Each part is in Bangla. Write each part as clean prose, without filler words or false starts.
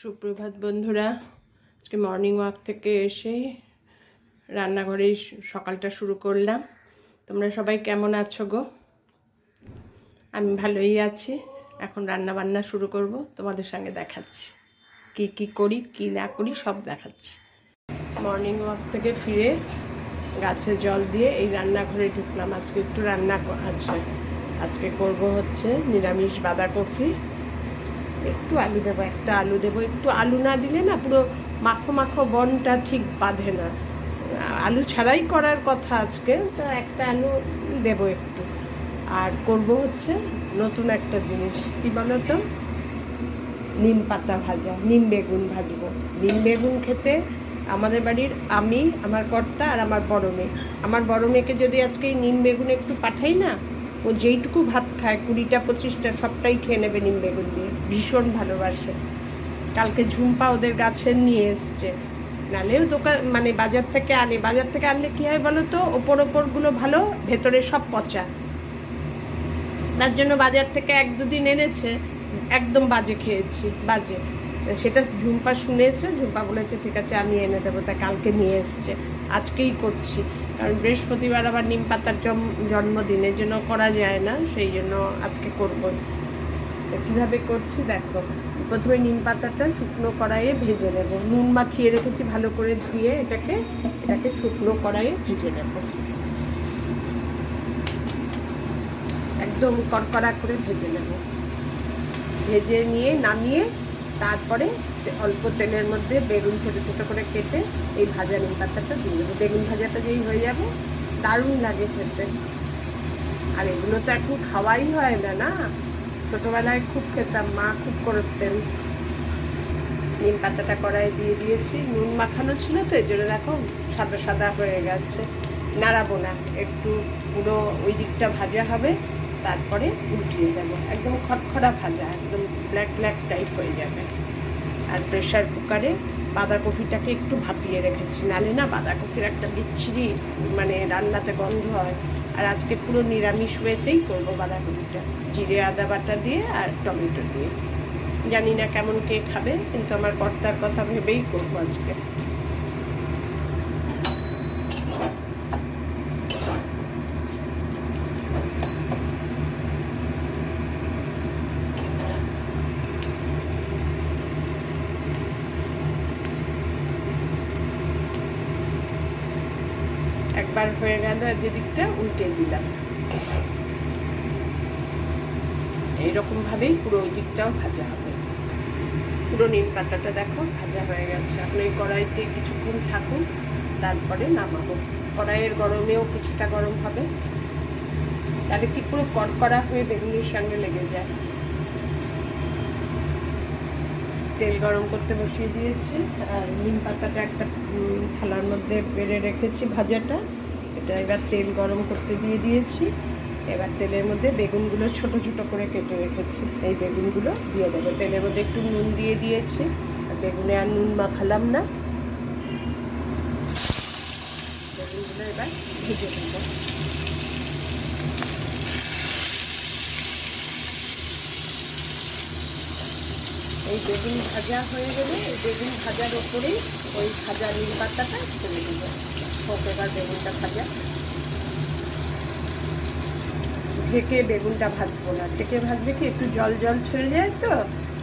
সুপ্রভাত বন্ধুরা। আজকে মর্নিং ওয়াক থেকে এসে রান্নাঘরেই সকালটা শুরু করলাম। তোমরা সবাই কেমন আছো গো? আমি ভালোই আছি। এখন রান্না বান্না শুরু করব, তোমাদের সঙ্গে দেখাচ্ছি কি কি করি কি না করি সব দেখাচ্ছি। মর্নিং ওয়াক থেকে ফিরে গাছে জল দিয়ে এই রান্নাঘরে ঢুকলাম। আজকে একটু রান্না আছে। আজকে করব হচ্ছে নিরামিষ বাঁধাকপি, একটু আলু দেবো, একটা আলু দেবো। একটু আলু না দিলে না পুরো মাখো মাখো বনটা ঠিক বাঁধে না। আলু ছাড়াই করার কথা আজকে, তো একটা আলু দেবো একটু। আর করব হচ্ছে নতুন একটা জিনিস, কি বলো তো, নিম পাতা ভাজা, নিম বেগুন ভাজবো। নিম বেগুন খেতে আমাদের বাড়ির আমি, আমার কর্তা আর আমার বড় মেয়ে, আমার বড় মেয়েকে যদি আজকে এই নিম বেগুন একটু পাঠাই না, ও যেইটুকু ভাত খায় 20টা 25টা সবটাই খেয়ে নেবে নিম বেগুন দিয়ে, ভীষণ ভালোবাসে। কালকে ঝুম্পা ওদের গাছের নিয়ে এসছে, নাহলেও দোকান মানে বাজার থেকে আনে। বাজার থেকে আনলে কী হয় বলো তো, ওপরগুলো ভালো, ভেতরে সব পচা। তার জন্য বাজার থেকে 1-2 দিন এনেছে, একদম বাজে খেয়েছি, বাজে। সেটা ঝুম্পা শুনেছে, ঝুম্পা বলেছে ঠিক আছে আমি এনে দেবো, তা কালকে নিয়ে এসছে। আজকেই করছি, কারণ বৃহস্পতিবার আবার নিম পাতার জন্মদিনের জন্য করা যায় না, সেই জন্য আজকে করবো। কীভাবে করছি দেখো। প্রথমে নিম পাতাটা শুকনো কড়াইয়ে ভেজে নেব। নুন মাখিয়ে রেখেছি ভালো করে ধুয়ে, এটাকে শুকনো কড়াইয়ে ভেজে নেব, একদম কড়কড়া করে ভেজে নেব। ভেজে নিয়ে নামিয়ে তারপরে অল্প তেলের মধ্যে বেগুন ছোটো ছোটো করে কেটে এই ভাজা নিম পাতাটা দিয়ে দেবো। বেগুন ভাজাটা যেই হয়ে যাবে দারুণ লাগে খেতে। আর এগুলো তো এখন খাওয়াই হয় না, না? ছোটোবেলায় খুব খেতাম, মা খুব করতেন। নিম পাতাটা কড়াইয়ে দিয়ে দিয়েছি, নুন মাখানো ছিল তো এই জন্য দেখো সাদা সাদা হয়ে গেছে। নাড়াবো না, একটু পুরো ওই দিকটা ভাজা হবে, তারপরে উল্টিয়ে দেবো। একদম খটখড়া ভাজা, একদম ব্ল্যাক ব্ল্যাক টাইপ হয়ে যাবে। আর প্রেশার কুকারে বাঁধাকপিটাকে একটু ভাপিয়ে রেখেছি, নালে না বাঁধাকপির একটা বিচ্ছিরি মানে রান্নাতে গন্ধ হয়। আর আজকে পুরো নিরামিষ ওয়েতেই করবো বাঁধাকপিটা, জিরে আদা বাটা দিয়ে আর টমেটো দিয়ে। জানি না কেমন কে খাবে, কিন্তু আমার কর্তার কথা ভেবেই করবো আজকে। একবার হয়ে গেল, যেদিকটা উল্টে দিলাম। এইরকম ভাবেই পুরো ওই দিকটাও ভাজা হবে। পুরো নিম পাতাটা দেখো ভাজা হয়ে গেছে। এখন এই কড়াইতে কিছুক্ষণ থাকুন, তারপরে নামাবো। কড়াইয়ের গরমেও কিছুটা গরম হবে, তাহলে কি পুরো কড়কড়া হয়ে বেগুনের সঙ্গে লেগে যায়। তেল গরম করতে বসিয়ে দিয়েছি, আর নিম পাতাটা একটা থালার মধ্যে বেড়ে রেখেছি ভাজাটা। এটা এবার তেল গরম করতে দিয়ে দিয়েছি। এবার তেলের মধ্যে বেগুনগুলো ছোট ছোট করে কেটে রেখেছি, এই বেগুনগুলো দিয়ে দেবো। তেলের মধ্যে একটু নুন দিয়ে দিয়েছি, আর বেগুনে আর নুন মাখালাম না। বেগুনগুলো এবার ভেজে দেবো। এই বেগুন ভাজা হয়ে গেলে এই বেগুন ভাজার ওপরেই ওই ভাজা নিম পাতাটা ছেড়ে দেবো। হোক এবার বেগুনটা ভাজা। ঢেকে বেগুনটা ভাজবো না, ঢেকে ভাজলে কি একটু জল জল ছেড়ে যায়, তো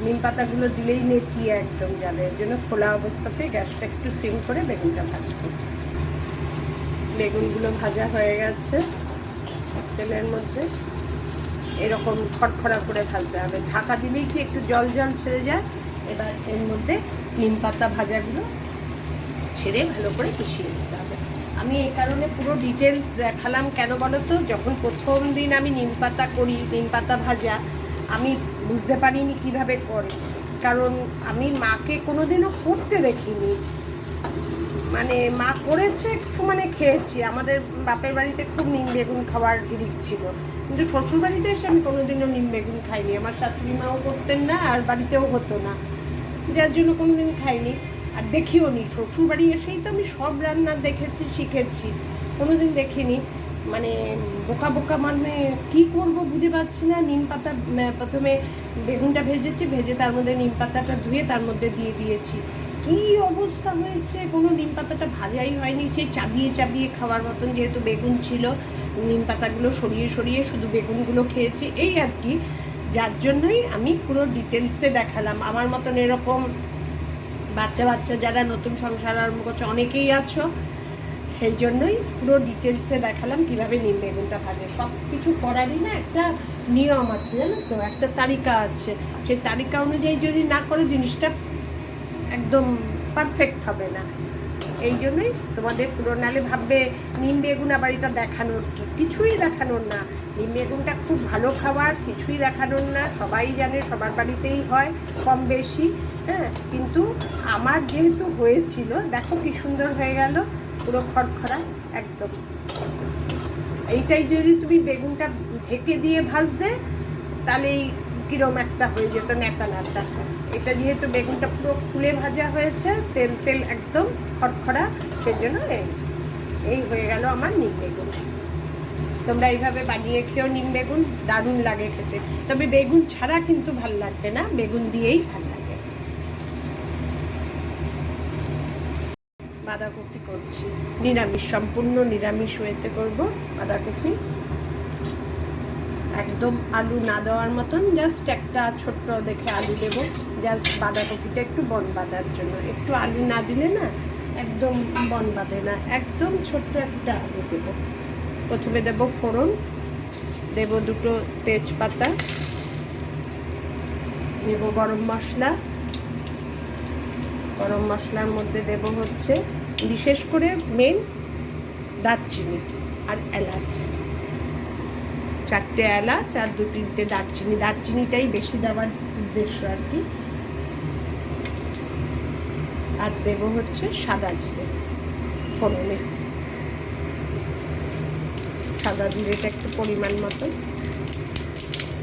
নিম পাতাগুলো দিলেই নেচিয়ে একদম যাবে। এর জন্য খোলা অবস্থাতে গ্যাসটা একটু সিম করে বেগুনটা ভাজবো। বেগুনগুলো ভাজা হয়ে গেছে তেলের মধ্যে, এরকম খড়খড়া করে ভাজতে হবে। ঢাকা দিলেই কি একটু জল জল ছেড়ে যায়। এবার এর মধ্যে নিম পাতা ভাজাগুলো ছেড়ে ভালো করে কষিয়ে দিতে হবে। আমি এই কারণে পুরো ডিটেলস দেখালাম, কেন বলো তো, যখন প্রথম দিন আমি নিম পাতা করি, নিম পাতা ভাজা, আমি বুঝতে পারিনি কিভাবে করে, কারণ আমি মাকে কোনোদিনও করতে দেখিনি। মানে মা করেছে একটু, মানে খেয়েছি, আমাদের বাপের বাড়িতে খুব নিম বেগুন খাওয়ার দিক ছিল, কিন্তু শ্বশুর বাড়িতে এসে আমি কোনোদিনও নিম বেগুন খাইনি। আমার শাশুড়ি মাও করতেন না, আর বাড়িতেও হতো না, যার জন্য কোনোদিন খাইনি আর দেখিও নি। শ্বশুর বাড়ি এসেই তো আমি সব রান্না দেখেছি, শিখেছি, কোনোদিন দেখিনি। মানে বোকা বোকা, মানে কি করব বুঝে পাচ্ছি না। নিম পাতা প্রথমে বেগুনটা ভেজেছি, ভেজে তার মধ্যে নিম পাতাটা ধুয়ে তার মধ্যে দিয়ে দিয়েছি। কি অবস্থা হয়েছে, কোনো নিম পাতাটা ভাজাই হয়নি, সেই চাবিয়ে চাবিয়ে খাওয়ার মতন। যেহেতু বেগুন ছিল, নিম পাতাগুলো সরিয়ে সরিয়ে শুধু বেগুনগুলো খেয়েছি, এই আর কি। যার জন্যই আমি পুরো ডিটেলসে দেখালাম। আমার মতন এরকম বাচ্চা বাচ্চা যারা নতুন সংসার আরম্ভ করছে অনেকেই আছো, সেই জন্যই পুরো ডিটেলসে দেখালাম কীভাবে নিম বেগুনটা ভাজে। সব কিছু করারই না একটা নিয়ম আছে, জানো তো, একটা তালিকা আছে। সেই তালিকা অনুযায়ী যদি না করে জিনিসটা একদম পারফেক্ট হবে না। এই জন্যই তোমাদের পুরো, নালে ভাববে নিম বেগুন আবার এটা দেখানোর, কিছুই দেখানোর না। নিম বেগুনটা খুব ভালো খাবার, কিছুই দেখানোর না। সবাই জানে, সবার বাড়িতেই হয় কম বেশি, হ্যাঁ। কিন্তু আমার যেহেতু হয়েছিল, দেখো কি সুন্দর হয়ে গেল, পুরো খড়খড়া একদম। এইটাই যদি তুমি বেগুনটা ঢেকে দিয়ে ভাজতে, তাহলে কিরম একটা হয়ে যেত ন্যাতা ন্যাতা। এটা যেহেতু বেগুনটা পুরো ফুলে ভাজা হয়েছে, তেল তেল একদম খড়খড়া, সেজন্য এই হয়ে গেল আমার নিম বেগুন। তোমরা এইভাবে বানিয়ে খেও নিম বেগুন, দারুণ লাগে খেতে। তবে বেগুন ছাড়া কিন্তু ভাল লাগবে না, বেগুন দিয়েই ভাল লাগে। বাঁধাকপি করছি নিরামিষ, সম্পূর্ণ নিরামিষ ওয়েতে করবো বাঁধাকপি। একদম আলু না দেওয়ার মতন, জাস্ট একটা ছোট্ট দেখে আলু দেবো, জাস্ট বাঁধাকপিটা একটু বন বাঁধার জন্য। একটু আলু না দিলে না একদম বন বাঁধে না, একদম ছোট্ট একটা আলু দেবো। প্রথমে দেবো ফোড়ন, দেবো 2টো তেজপাতা, দেবো গরম মশলা। গরম মশলার মধ্যে দেব হচ্ছে বিশেষ করে মেন দারচিনি আর এলাচ, 4টে এলাচ আর 2-3টে দারচিনি। দারচিনিটাই বেশি দেওয়ার উদ্দেশ্য আর কি। আর দেব হচ্ছে সাদা জিরে ফোড়নে, সাদা জিরেটা একটু পরিমাণ মতো।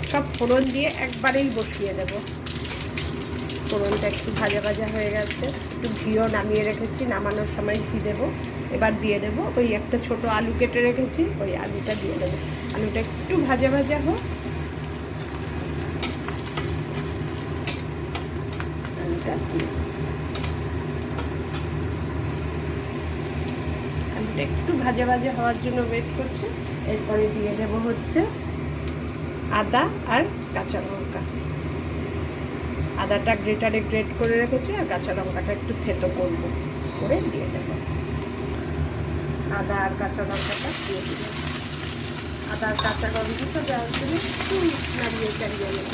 সব ফোড়ন দিয়ে একবারেই বসিয়ে দেব। ফোড়নটা একটু ভাজা ভাজা হয়ে গেছে, একটু ঘিও নামিয়ে রেখেছি, নামানোর সময় ঘি দেবো। এবার দিয়ে দেবো ওই একটা ছোট আলু কেটে রেখেছি, ওই আলুটা দিয়ে দেবো। আলুটা একটু ভাজা ভাজা হোক, আলুটা একটু ভাজা ভাজা হওয়ার জন্য ওয়েট করছে। এরপরে দিয়ে দেবো হচ্ছে আদা আর কাঁচা লঙ্কা। আদাটা গ্রেটারে গ্রেট করে রেখেছি, আর কাঁচা লঙ্কাটা একটু থেতো করবো, করে দিয়ে দেবো। আদা আর কাঁচা লঙ্কাটা দিয়ে দেব। আদা আর কাঁচা লঙ্কাটা দেওয়ার জন্য একটু নাড়িয়ে চাড়িয়ে নেব।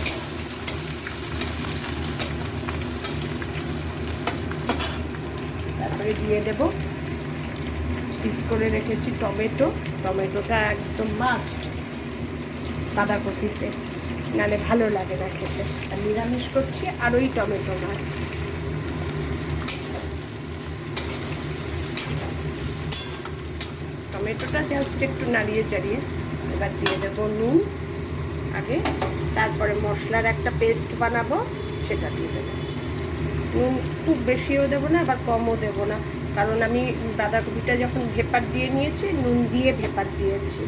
তারপরে দিয়ে দেব পিস করে রেখেছি টমেটো। টমেটোটা একদম মাস্ট বাঁধাকপিতে, নাহলে ভালো লাগে না খেতে। আর নিরামিষ করছি, আর ওই টমেটো মাছ। টমেটোটা জাস্ট একটু নাড়িয়ে চাড়িয়ে এবার দিয়ে দেবো নুন আগে, তারপরে মশলার একটা পেস্ট বানাবো, সেটা দিয়ে দেবো। নুন খুব বেশিও দেবো না, আবার কমও দেবো না, কারণ আমি বাঁধাকপিটা যখন ভেপার দিয়ে নিয়েছি, নুন দিয়ে ভেপার দিয়েছি,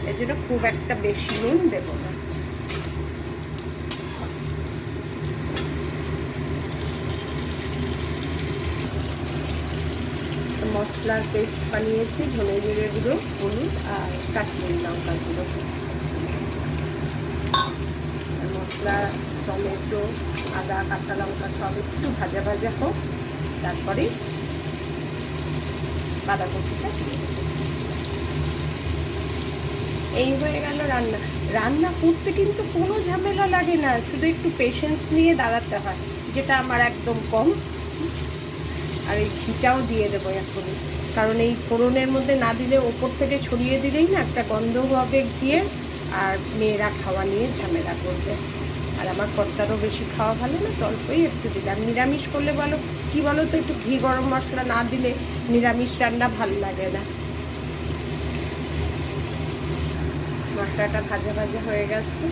এর জন্য খুব একটা বেশি নুন দেবো না। মশলার পেস্ট বানিয়েছি, ধনে জিরে গুঁড়ো, হলুদ আর কাশ্মীরি লঙ্কা গুঁড়ো। মশলা, টমেটো, আদা, কাঁচা লঙ্কা সব একটু ভাজা ভাজা হোক, তারপরে বাঁধাকপিটা দিয়ে দেবো। এই হয়ে গেল রান্না। রান্না করতে কিন্তু কোনো ঝামেলা লাগে না, শুধু একটু পেশেন্স নিয়ে দাঁড়াতে হয়, যেটা আমার একদম কম। আর এই ঘিটাও দিয়ে দেবো এখনই, কারণ এই ফোড়নের মধ্যে না দিলে ওপর থেকে ছড়িয়ে দিলেই না একটা গন্ধ হবে ঘিয়ের, আর মেয়েরা খাওয়া নিয়ে ঝামেলা করবে। আর আমার কর্তারও বেশি খাওয়া ভালো না, অল্পই একটু দিলাম। নিরামিষ করলে বলো কি বলো তো, একটু ঘি গরম মশলা না দিলে নিরামিষ রান্না ভালো লাগে না। মশলাটা ভাজা ভাজা হয়ে গেছে,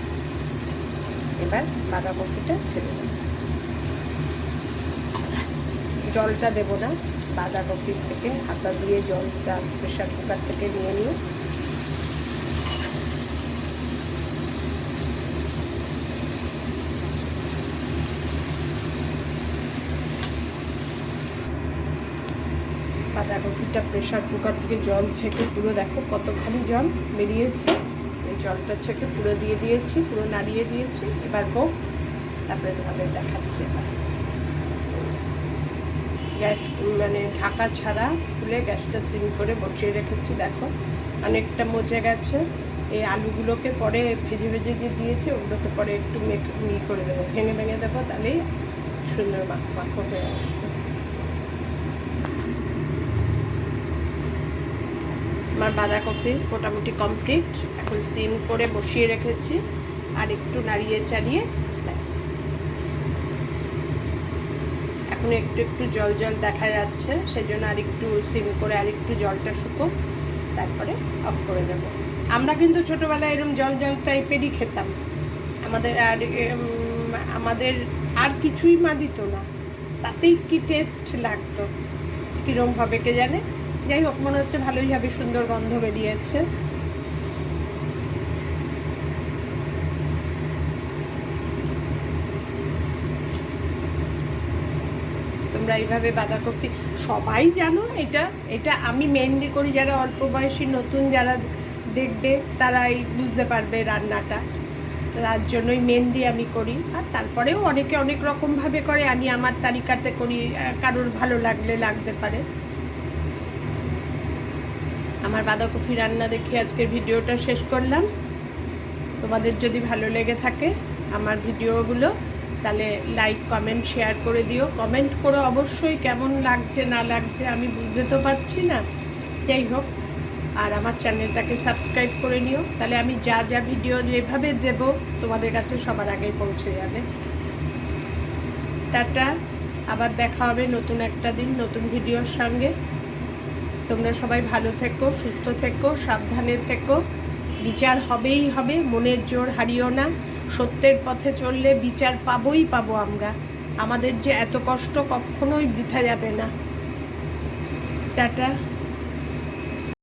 এবার বাঁধাকপিটা ছেড়ে দেবো। জলটা দেবো না, বাঁধাকপির থেকে হাতা দিয়ে জলটা প্রেশার কুকার থেকে নিয়ে নিয়ে বাঁধাকপিটা প্রেশার কুকার থেকে জল ছেঁকে পুরো দেখো কতখানি জল বেরিয়েছে। এই জলটা ছেঁকে পুরো দিয়ে দিয়েছি, পুরো নাড়িয়ে দিয়েছি। এবার হোক, তারপরে তোমাদের দেখাচ্ছি। গ্যাস মানে ঢাকা ছাড়া খুলে গ্যাসটা সিম করে বসিয়ে রেখেছি। দেখো অনেকটা মজে গেছে। এই আলুগুলোকে পরে ভেজে ভেজে যে দিয়েছে ওগুলোকে পরে একটু করে দেবো, ভেঙে ভেঙে দেবো, তাহলেই সুন্দর মাখো মাখো হয়ে আসবে। আমার বাঁধাকপি মোটামুটি কমপ্লিট। এখন সিম করে বসিয়ে রেখেছি, আর একটু নাড়িয়ে চাড়িয়ে ব্যাস। এখন একটু একটু জল জল দেখা যাচ্ছে, সেজন্য আর একটু সিম করে আর একটু জলটা শুকো, তারপরে অফ করে দেব। আমরা কিন্তু ছোটোবেলায় এরকম জল জল টাইপেরই খেতাম। আমাদের আর কিছুই মা দিত না, তাতেই কি টেস্ট লাগতো। কীরকম হবে কে জানে। যাই হোক, মনে হচ্ছে ভালোই হবে, সুন্দর গন্ধ বেরিয়েছে। তোমরা এইভাবে বাঁধাকপি সবাই জানো। এটা আমি মেনলি করি, যারা অল্প বয়সী নতুন যারা দেখবে তারাই বুঝতে পারবে রান্নাটা, তার জন্যই মেনলি আমি করি। আর তারপরেও অনেকে অনেক রকমভাবে করে, আমি আমার তালিকাতে করি, কারোর ভালো লাগতে পারে। আমার বাঁধাকপি রান্না দেখে আজকের ভিডিওটা শেষ করলাম। তোমাদের যদি ভালো লেগে থাকে আমার ভিডিওগুলো, তাহলে লাইক কমেন্ট শেয়ার করে দিও। কমেন্ট করো অবশ্যই, কেমন লাগছে না লাগছে আমি বুঝতে তো পারছি না। যাই হোক, আর আমার চ্যানেলটাকে সাবস্ক্রাইব করে নিও, তাহলে আমি যা যা ভিডিও যেভাবে দেব তোমাদের কাছে সবার আগেই পৌঁছে যাবে। টাটা, আবার দেখা হবে নতুন একটা দিন নতুন ভিডিওর সঙ্গে। তোমরা সবাই ভালো থেকো, সুস্থ থেকো, সাবধানে থেকো। বিচার হবেই হবে, মনের জোর হারিও না। সত্যের পথে চললে বিচার পাবোই পাবো আমরা। আমাদের যে এত কষ্ট কখনোই বৃথা যাবে না। টাটা।